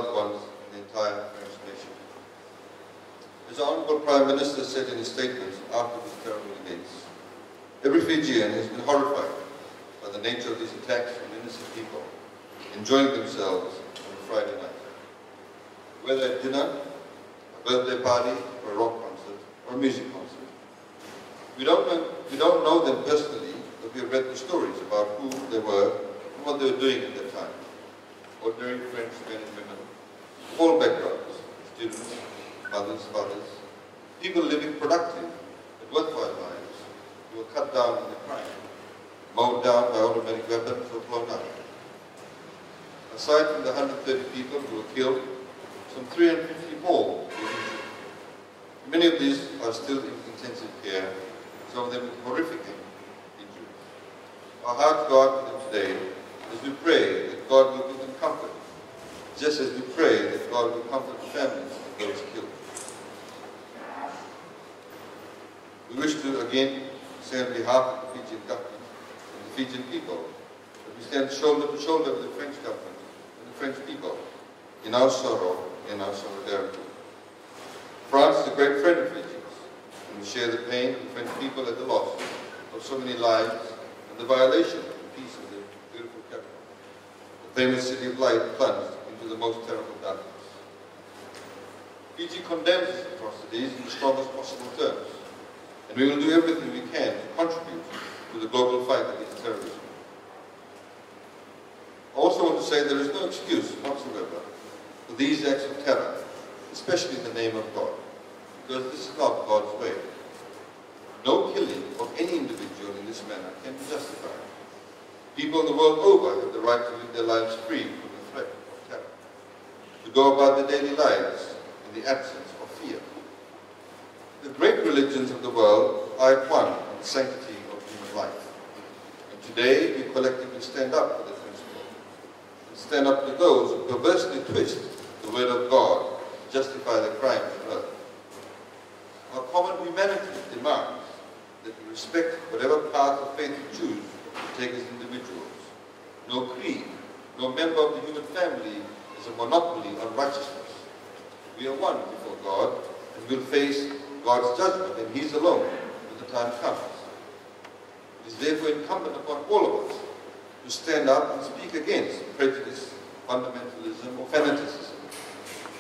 loved ones and the entire French nation. As the Honourable Prime Minister said in his statements after these terrible events, every Fijian has been horrified by the nature of these attacks on innocent people enjoying themselves on a Friday night. Whether at dinner, a birthday party, or a rock concert, or a music concert. We don't know them personally, but we have read the stories about who they were and what they were doing at that time. Ordinary French men and women, of all backgrounds, students, mothers, fathers, people living productive and worthwhile lives, who were cut down in the crime, mowed down by automatic weapons or blown up. Aside from the 130 people who were killed, some 350 more were injured. Many of these are still in intensive care, some of them with horrific injuries. Our hearts go out to them today as we pray that God will give them comfort, just as we pray that God will comfort the families of those killed. We wish to again say on behalf of the Fijian government and the Fijian people that we stand shoulder to shoulder with the French government and the French people in our sorrow and our solidarity. France is a great friend of Fijians, and we share the pain of the French people at the loss of so many lives and the violation of the peace of the beautiful capital. The famous city of light plunged into the most terrible darkness. Fiji condemns these atrocities in the strongest possible terms, and we will do everything we can to contribute to the global fight against terrorism. I also want to say there is no excuse whatsoever for these acts of terror, especially in the name of God, because this is not God's way. No killing of any individual in this manner can be justified. People the world over have the right to live their lives free from the threat of terror, to go about their daily lives in the absence of fear. The great religions of the world are at one on the sanctity of human life. And today we collectively stand up for the principle, and stand up to those who perversely twist the word of God to justify the crimes of earth. Our common humanity demands that we respect whatever path of faith we choose to take as individuals. No creed, no member of the human family is a monopoly on righteousness. We are one before God, and will face God's judgment, and He's alone when the time comes. It is therefore incumbent upon all of us to stand up and speak against prejudice, fundamentalism, or fanaticism,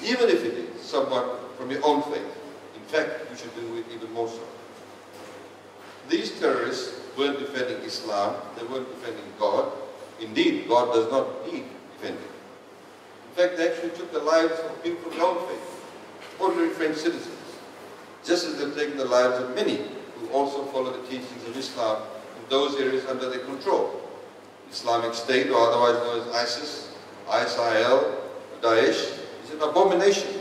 even if it is someone from your own faith. In fact, we should do it even more so. These terrorists weren't defending Islam, they weren't defending God. Indeed, God does not need defending. In fact, they actually took the lives of people from their own faith, ordinary French citizens, just as they've taken the lives of many who also follow the teachings of Islam in those areas under their control. Islamic State, or otherwise known as ISIS, ISIL, or Daesh, is an abomination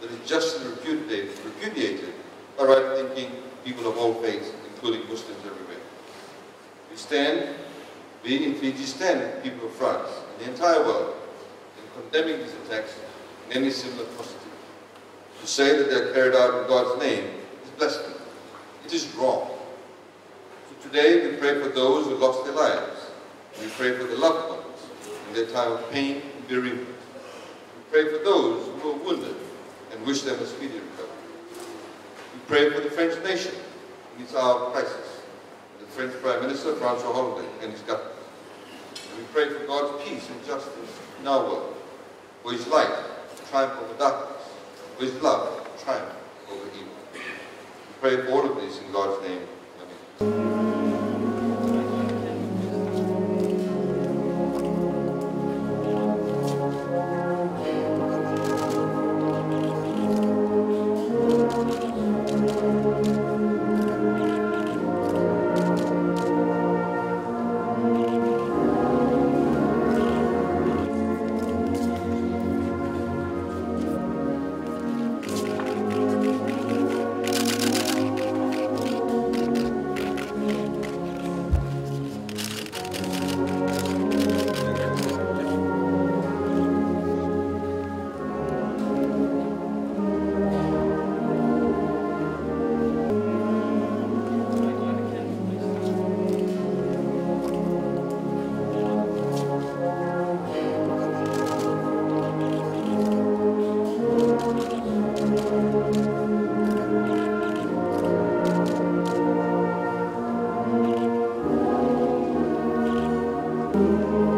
that is justly repudiated by right-thinking people of all faiths, including Muslims everywhere. We in Fiji stand with the people of France and the entire world in condemning these attacks and any similar atrocity. To say that they are carried out in God's name is blasphemy. It is wrong. So today we pray for those who lost their lives. We pray for the loved ones in their time of pain and bereavement. We pray for those who were wounded and wish them a speedy recovery. We pray for the French nation in its hour of crisis, and the French Prime Minister, François Hollande, and his government. And we pray for God's peace and justice in our world, for His light to triumph over darkness, for His love to triumph over evil. We pray for all of this in God's name. Amen. you.